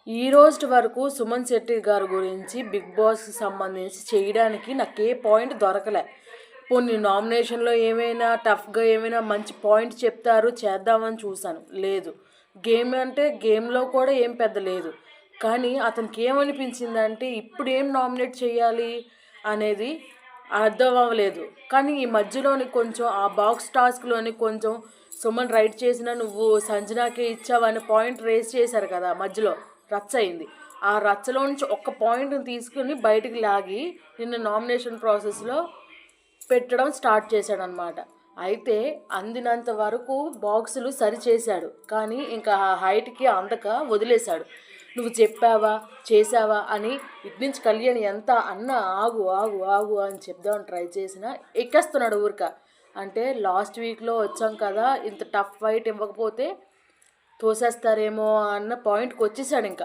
ఈ రోజు వరకు సుమన్ శెట్టి గారి గురించి బిగ్ బాస్కి సంబంధించి చేయడానికి నాకు ఏ పాయింట్ దొరకలే. కొన్ని నామినేషన్లో ఏమైనా టఫ్గా ఏమైనా మంచి పాయింట్ చెప్తారు చేద్దామని చూశాను, లేదు. గేమ్ అంటే గేమ్లో కూడా ఏం పెద్ద లేదు. కానీ అతనికి ఏమనిపించిందంటే ఇప్పుడు ఏం నామినేట్ చేయాలి అనేది అర్థం అవ్వలేదు. కానీ ఈ మధ్యలోని కొంచెం ఆ బాక్స్ టాస్క్లోని కొంచెం సుమన్ రైట్ చేసిన నువ్వు సంజనాకే ఇచ్చావని పాయింట్ రేస్ చేశారు కదా, మధ్యలో రచ్చ అయింది. ఆ రచ్చలో నుంచి ఒక్క పాయింట్ని తీసుకుని బయటికి లాగి నిన్న నామినేషన్ ప్రాసెస్లో పెట్టడం స్టార్ట్ చేశాడనమాట. అయితే అందినంత వరకు బాక్సులు సరి చేశాడు, కానీ ఇంకా ఆ హైట్కి అందక వదిలేశాడు. నువ్వు చెప్పావా చేసావా అని ఇటు నుంచి కళ్యాణ్ ఎంత అన్న ఆగు ఆగు ఆగు అని చెప్దామని ట్రై చేసినా ఎక్కేస్తున్నాడు ఊరిక. అంటే లాస్ట్ వీక్లో వచ్చాం కదా, ఇంత టఫ్ ఫైట్ ఇవ్వకపోతే తోసేస్తారేమో అన్న పాయింట్కి వచ్చేసాడు ఇంకా.